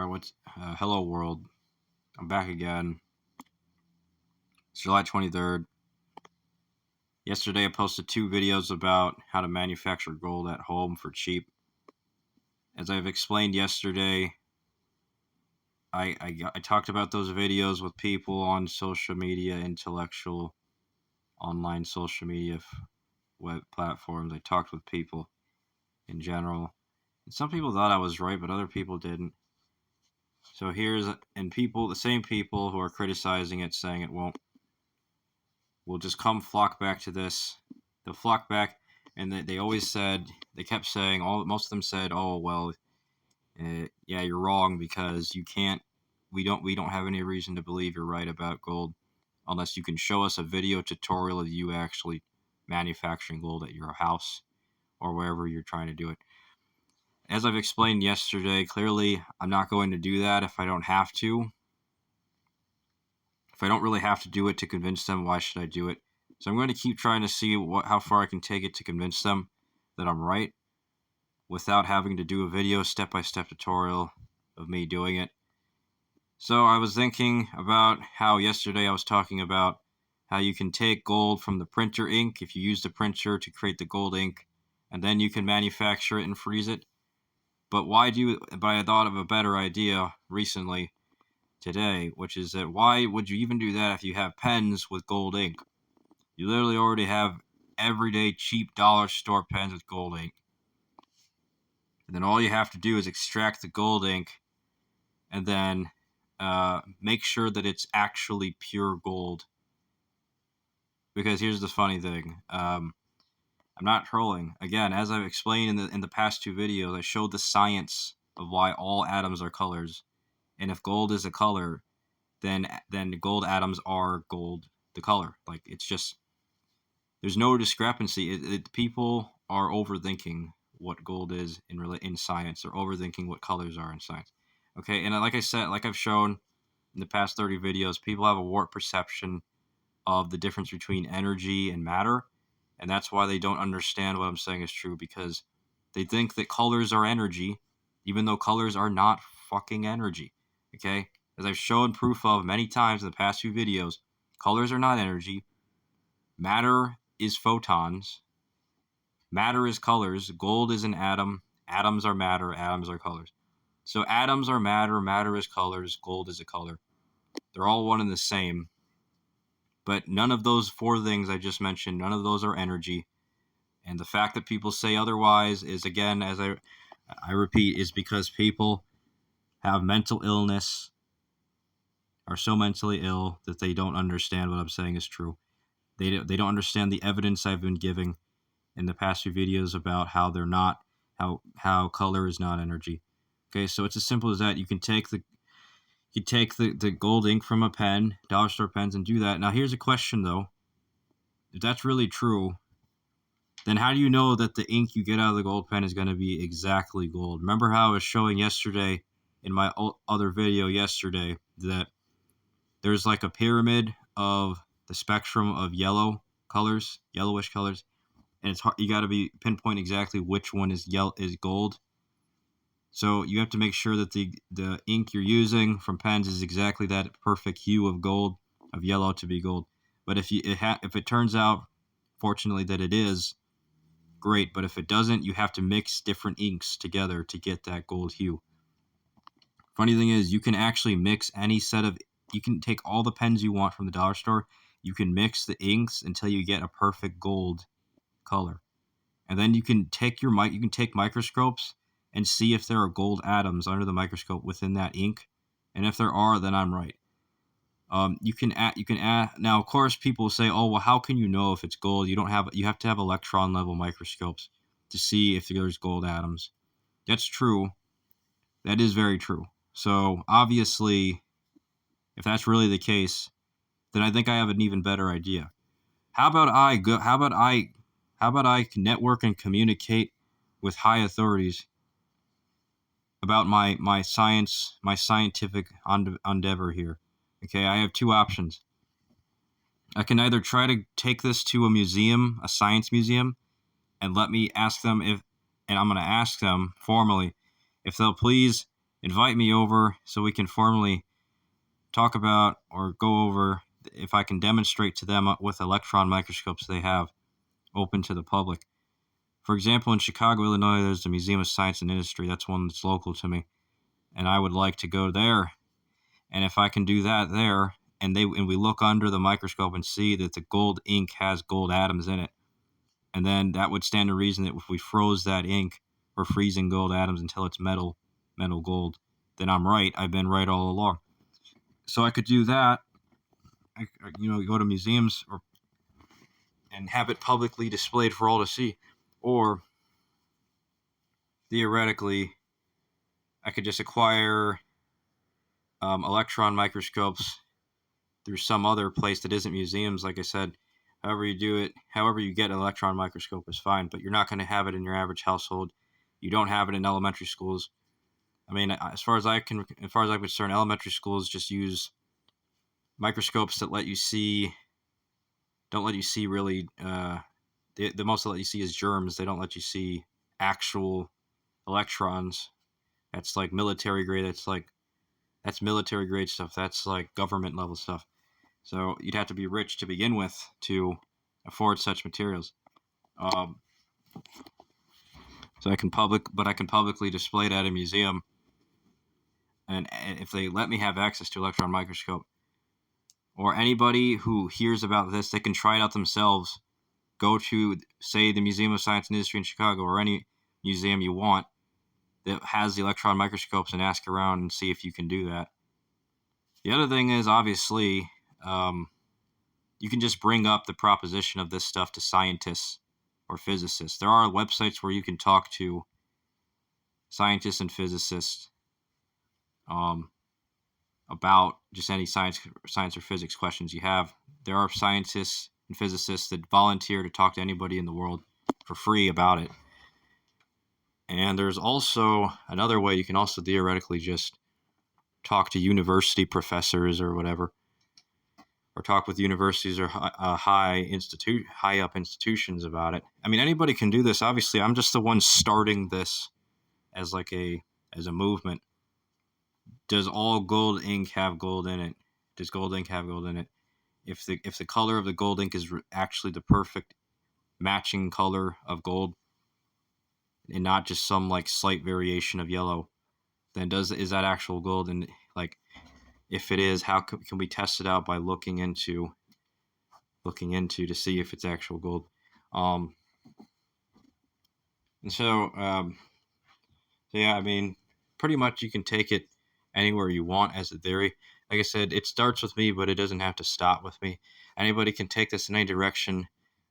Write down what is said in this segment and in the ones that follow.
All right, hello world. I'm back again. It's July 23rd. Yesterday I posted 2 videos about how to manufacture gold at home for cheap. As I've explained yesterday, I talked about those videos with people on social media, intellectual, online social media web platforms. I talked with people in general. And some people thought I was right, but other people didn't. So the same people who are criticizing it, saying it won't, will just come flock back to this. They'll flock back, and they kept saying, most of them said, "Oh well, yeah, you're wrong because you can't. We don't have any reason to believe you're right about gold, unless you can show us a video tutorial of you actually manufacturing gold at your house or wherever you're trying to do it." As I've explained yesterday, clearly I'm not going to do that if I don't have to. If I don't really have to do it to convince them, why should I do it? So I'm going to keep trying to see how far I can take it to convince them that I'm right without having to do a video step-by-step tutorial of me doing it. So I was thinking about how yesterday I was talking about how you can take gold from the printer ink if you use the printer to create the gold ink, and then you can manufacture it and freeze it. But I thought of a better idea recently today, which is that why would you even do that if you have pens with gold ink? You literally already have everyday cheap dollar store pens with gold ink. And then all you have to do is extract the gold ink and then make sure that it's actually pure gold. Because here's the funny thing. I'm not trolling. Again, as I've explained in the past 2 videos, I showed the science of why all atoms are colors. And if gold is a color, then gold atoms are gold, the color. Like, it's just, there's no discrepancy. People are overthinking what gold is in science. They're overthinking what colors are in science. Okay, and like I said, like I've shown in the past 30 videos, people have a warped perception of the difference between energy and matter, and that's why they don't understand what I'm saying is true, because they think that colors are energy, even though colors are not fucking energy. Okay, as I've shown proof of many times in the past few videos, colors are not energy. Matter is photons. Matter is colors. Gold is an atom. Atoms are matter. Atoms are colors. So atoms are matter. Matter is colors. Gold is a color. They're all one and the same. But none of those 4 things I just mentioned, none of those are energy. And the fact that people say otherwise is, again, as I repeat, is because people have mental illness, are so mentally ill that they don't understand what I'm saying is true. They don't understand the evidence I've been giving in the past few videos about how they're not, how color is not energy. Okay, so it's as simple as that. You can take the gold ink from a pen, dollar store pens, and do that. Now here's a question though. If that's really true, then how do you know that the ink you get out of the gold pen is going to be exactly gold? Remember how I was showing yesterday in my other video yesterday that there's like a pyramid of the spectrum of yellowish colors, and it's hard, you got to be pinpoint exactly which one is gold. So you have to make sure that the ink you're using from pens is exactly that perfect hue of gold, of yellow to be gold. But if it turns out, fortunately, that it is, great. But if it doesn't, you have to mix different inks together to get that gold hue. Funny thing is, you can actually mix you can take all the pens you want from the dollar store. You can mix the inks until you get a perfect gold color. And then you can take microscopes and see if there are gold atoms under the microscope within that ink. And if there are, then I'm right. You can add. Now, of course, people say, "Oh, well, how can you know if it's gold? You have to have electron level microscopes to see if there's gold atoms." That's true. That is very true. So obviously, if that's really the case, then I think I have an even better idea. How about I network and communicate with high authorities about my scientific endeavor here? Okay, I have 2 options. I can either try to take this to a museum, a science museum, and let me ask them and I'm going to ask them formally if they'll please invite me over so we can formally talk about or go over if I can demonstrate to them with electron microscopes they have open to the public. For example, in Chicago, Illinois, there's the Museum of Science and Industry. That's one that's local to me. And I would like to go there. And if I can do that there, and we look under the microscope and see that the gold ink has gold atoms in it, and then that would stand to reason that if we froze that ink, we're freezing gold atoms until it's metal gold, then I'm right. I've been right all along. So I could do that. Go to museums and have it publicly displayed for all to see, or theoretically, I could just acquire electron microscopes through some other place that isn't museums. Like I said, however you do it, however you get an electron microscope is fine, but you're not going to have it in your average household. You don't have it in elementary schools. I mean, as far as I'm concerned, elementary schools just use microscopes that don't let you see really. The most that let you see is germs. They don't let you see actual electrons. That's like military grade. That's military grade stuff. That's like government level stuff. So you'd have to be rich to begin with to afford such materials. So I can publicly display it at a museum, and if they let me have access to electron microscope, or anybody who hears about this, they can try it out themselves. Go to, say, the Museum of Science and Industry in Chicago, or any museum you want that has the electron microscopes, and ask around and see if you can do that. The other thing is, obviously, you can just bring up the proposition of this stuff to scientists or physicists. There are websites where you can talk to scientists and physicists about just any science or physics questions you have. There are scientists and physicists that volunteer to talk to anybody in the world for free about it. And there's also another way you can also theoretically just talk to university professors or whatever, or talk with universities or high up institutions about it. I mean, anybody can do this. Obviously, I'm just the one starting this as a movement. Does all gold ink have gold in it? Does gold ink have gold in it? If the color of the gold ink is actually the perfect matching color of gold, and not just some like slight variation of yellow, then is that actual gold? And like, if it is, how can we test it out by looking into to see if it's actual gold? And so yeah, I mean, pretty much you can take it anywhere you want as a theory. Like I said, it starts with me, but it doesn't have to stop with me. Anybody can take this in any direction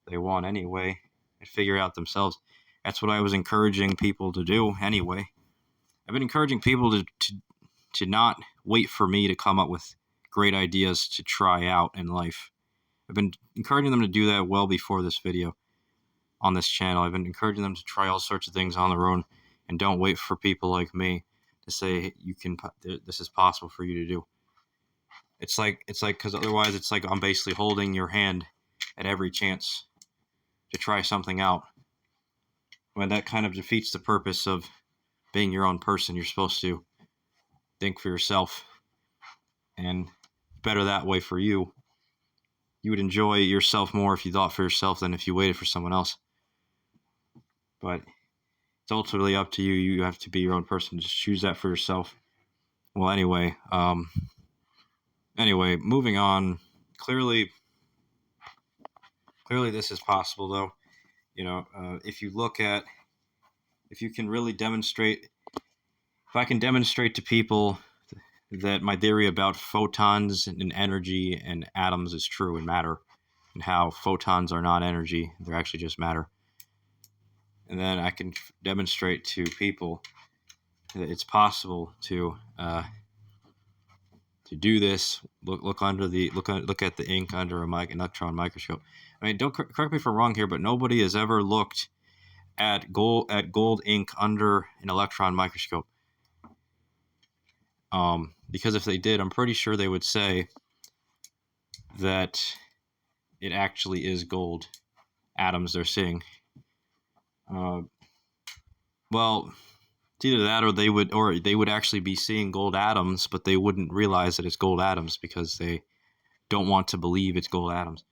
they want anyway and figure it out themselves. That's what I was encouraging people to do anyway. I've been encouraging people to not wait for me to come up with great ideas to try out in life. I've been encouraging them to do that well before this video on this channel. I've been encouraging them to try all sorts of things on their own, and don't wait for people like me to say this is possible for you to do. It's like because otherwise it's like I'm basically holding your hand at every chance to try something out. When that kind of defeats the purpose of being your own person. You're supposed to think for yourself, and better that way for you. You would enjoy yourself more if you thought for yourself than if you waited for someone else. But it's ultimately up to you. You have to be your own person. Just choose that for yourself. Well, anyway, moving on. Clearly, this is possible, though. If you can really demonstrate, if I can demonstrate to people that my theory about photons and energy and atoms is true and matter, and how photons are not energy, they're actually just matter. And then I can demonstrate to people that it's possible to do this. Look at the ink under an electron microscope. I mean, don't correct me if I'm wrong here, but nobody has ever looked at gold ink under an electron microscope. Because if they did, I'm pretty sure they would say that it actually is gold atoms they're seeing. Well, It's either that or they would actually be seeing gold atoms, but they wouldn't realize that it's gold atoms because they don't want to believe it's gold atoms.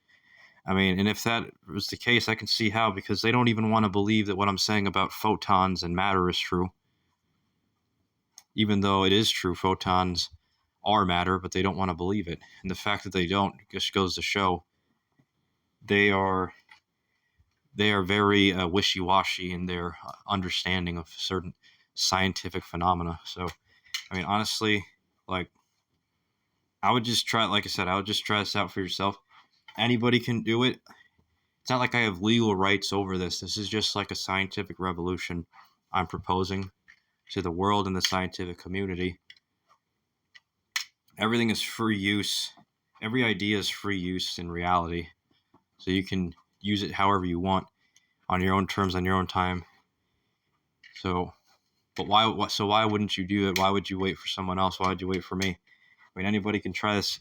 I mean, and if that was the case, I can see how, because they don't even want to believe that what I'm saying about photons and matter is true. Even though it is true, photons are matter, but they don't want to believe it. And the fact that they don't just goes to show they are very wishy-washy in their understanding of certain scientific phenomena. So, I mean, honestly, like, I would just try, like I said, I would just try this out for yourself. Anybody can do it. It's not like I have legal rights over this. This is just like a scientific revolution I'm proposing to the world and the scientific community. Everything is free use. Every idea is free use in reality. So you can use it however you want on your own terms, on your own time. So, but why wouldn't you do it? Why would you wait for someone else? Why would you wait for me? I mean, anybody can try this.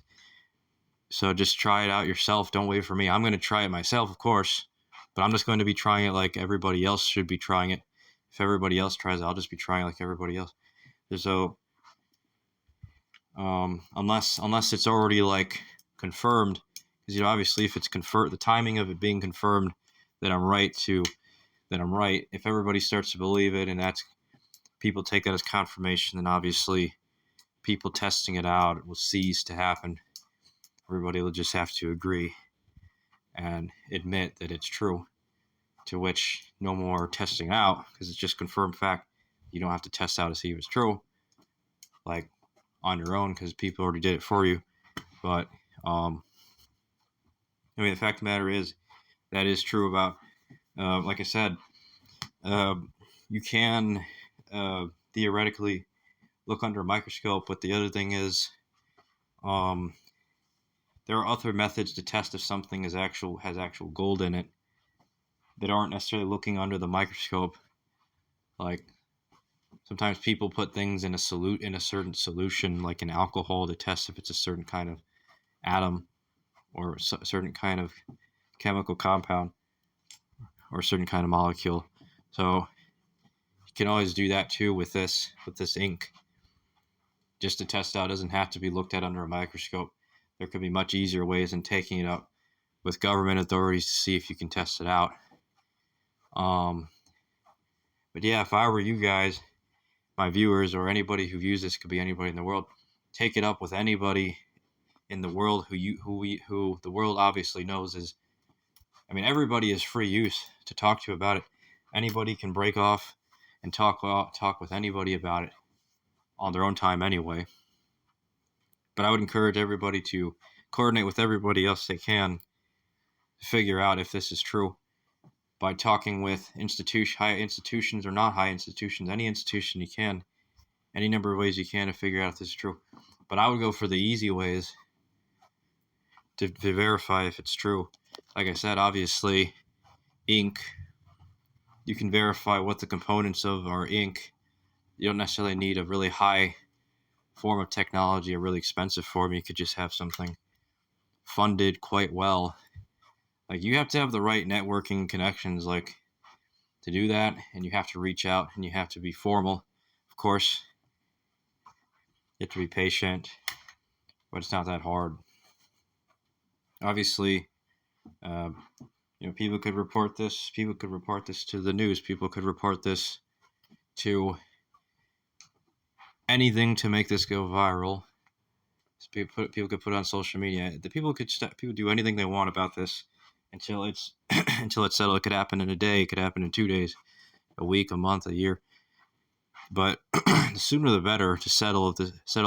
So just try it out yourself. Don't wait for me. I'm going to try it myself, of course, but I'm just going to be trying it like everybody else should be trying it. If everybody else tries it, I'll just be trying it like everybody else. So, unless it's already like confirmed, because obviously if it's confirmed, the timing of it being confirmed that I'm right. If everybody starts to believe it, and that's people take that as confirmation, then obviously people testing it out will cease to happen. Everybody will just have to agree and admit that it's true, to which no more testing out, because it's just confirmed fact. You don't have to test out to see if it's true, like on your own, because people already did it for you. But I mean, the fact of the matter is that is true about, like I said, you can theoretically look under a microscope, but the other thing is, there are other methods to test if something has actual gold in it that aren't necessarily looking under the microscope. Like sometimes people put things in a certain solution, like in alcohol, to test if it's a certain kind of atom or a certain kind of chemical compound or a certain kind of molecule. So you can always do that too with this ink. Just to test out, it doesn't have to be looked at under a microscope. There could be much easier ways than taking it up with government authorities to see if you can test it out. But yeah, if I were you guys, my viewers, or anybody who views this, could be anybody in the world, take it up with anybody in the world who the world obviously knows is. I mean, everybody is free use to talk to you about it. Anybody can break off and talk with anybody about it on their own time anyway. But I would encourage everybody to coordinate with everybody else they can to figure out if this is true by talking with high institutions or not high institutions, any institution you can, any number of ways you can to figure out if this is true. But I would go for the easy ways to verify if it's true. Like I said, obviously, ink, you can verify what the components of are ink. You don't necessarily need a really high form of technology, a really expensive form. You could just have something funded quite well. Like, you have to have the right networking connections, like, to do that, and you have to reach out, and you have to be formal. Of course, you have to be patient, but it's not that hard. Obviously, people could report this. People could report this to the news. People could report this to anything to make this go viral. People could put it on social media. The people could do anything they want about this until it's until it's settled. It could happen in a day. It could happen in 2 days, a week, a month, a year. But the sooner the better to settle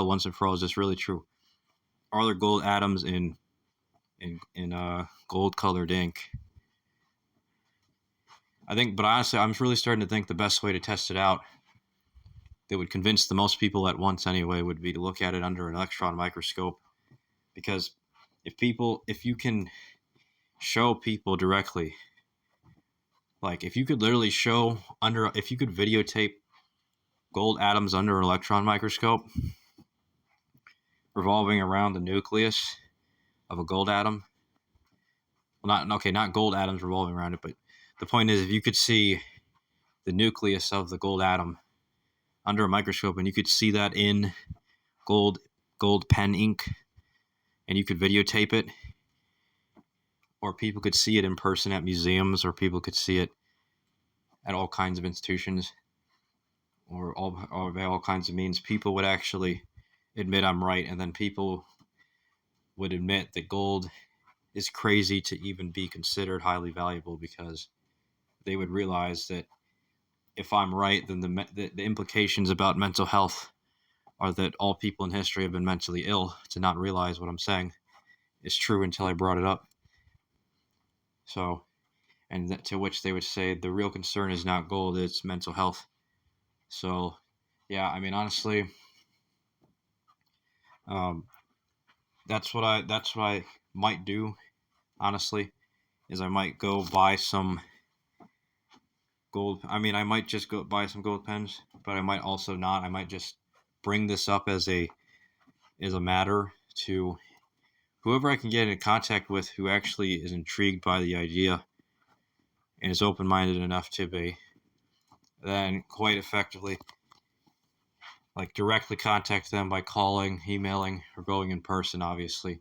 once and for all. Is this really true? Are there gold atoms in gold colored ink? I think, but honestly, I'm really starting to think the best way to test it out, that would convince the most people at once anyway, would be to look at it under an electron microscope. Because if you can show people directly, like if you could literally if you could videotape gold atoms under an electron microscope revolving around the nucleus of a gold atom. Well, not gold atoms revolving around it, but the point is, if you could see the nucleus of the gold atom under a microscope, and you could see that in gold pen ink, and you could videotape it, or people could see it in person at museums, or people could see it at all kinds of institutions, or by all kinds of means, people would actually admit I'm right, and then people would admit that gold is crazy to even be considered highly valuable, because they would realize that if I'm right, then the implications about mental health are that all people in history have been mentally ill. To not realize what I'm saying is true until I brought it up. So, and to which they would say the real concern is not gold, it's mental health. So, yeah, I mean, honestly, um, that's what I might do. Honestly, is I might go buy some gold. I mean, I might just go buy some gold pens, but I might also not. I might just bring this up as a matter to whoever I can get in contact with who actually is intrigued by the idea and is open-minded enough to be, then quite effectively, like, directly contact them by calling, emailing, or going in person. Obviously,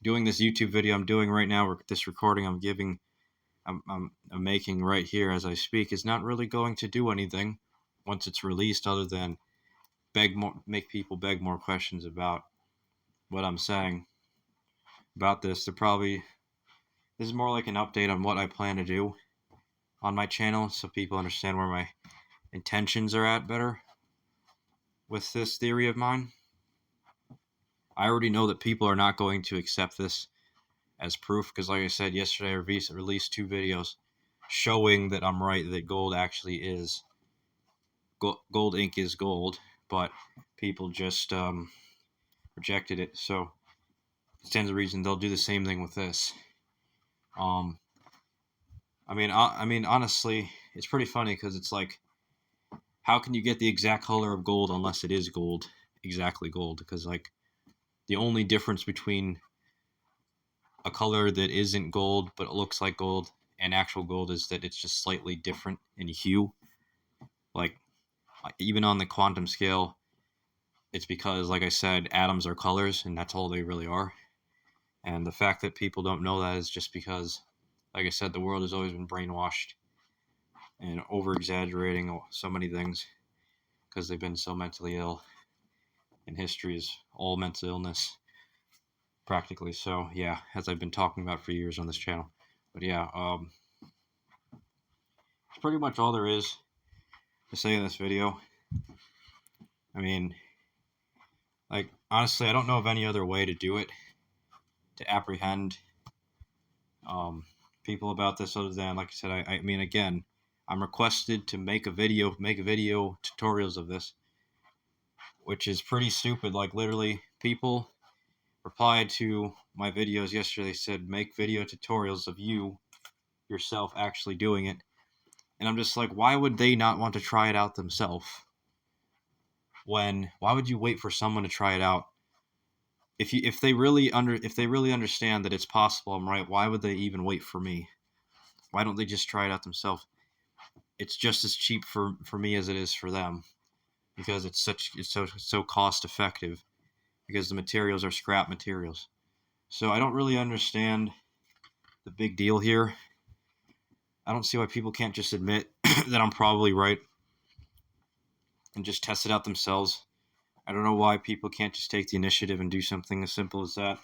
doing this YouTube video I'm doing right now, or this recording I'm making right here as I speak, is not really going to do anything once it's released, other than make people beg more questions about what I'm saying about this. This is more like an update on what I plan to do on my channel, so people understand where my intentions are at better with this theory of mine. I already know that people are not going to accept this as proof, because like I said yesterday, I released 2 videos showing that I'm right, that gold actually is gold ink is gold, but people just rejected it. So it stands to reason they'll do the same thing with this. I mean, honestly, it's pretty funny, because it's like, how can you get the exact color of gold unless it is gold, exactly gold? Because, like, the only difference between a color that isn't gold but it looks like gold and actual gold is that it's just slightly different in hue. Like, even on the quantum scale, it's because, like I said, atoms are colors, and that's all they really are. And the fact that people don't know that is just because, like I said, the world has always been brainwashed and over exaggerating so many things, because they've been so mentally ill, and history is all mental illness practically. So yeah, as I've been talking about for years on this channel. But yeah, it's pretty much all there is to say in this video. I mean, like, honestly, I don't know of any other way to do it, to apprehend people about this, other than, like I said, I mean, again, I'm requested to make video tutorials of this, which is pretty stupid. Like, literally, people replied to my videos yesterday, said make video tutorials of you yourself actually doing it. And I'm just like, why would they not want to try it out themselves? Why would you wait for someone to try it out? If they really understand that it's possible, I'm right, why would they even wait for me? Why don't they just try it out themselves? It's just as cheap for me as it is for them, because it's so cost effective, because the materials are scrap materials. So I don't really understand the big deal here. I don't see why people can't just admit that I'm probably right and just test it out themselves. I don't know why people can't just take the initiative and do something as simple as that,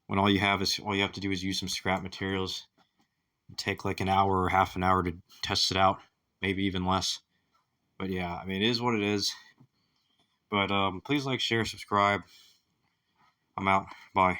when all you have to do is use some scrap materials and take like an hour or half an hour to test it out, maybe even less. But yeah, I mean, it is what it is. But please like, share, subscribe. I'm out. Bye.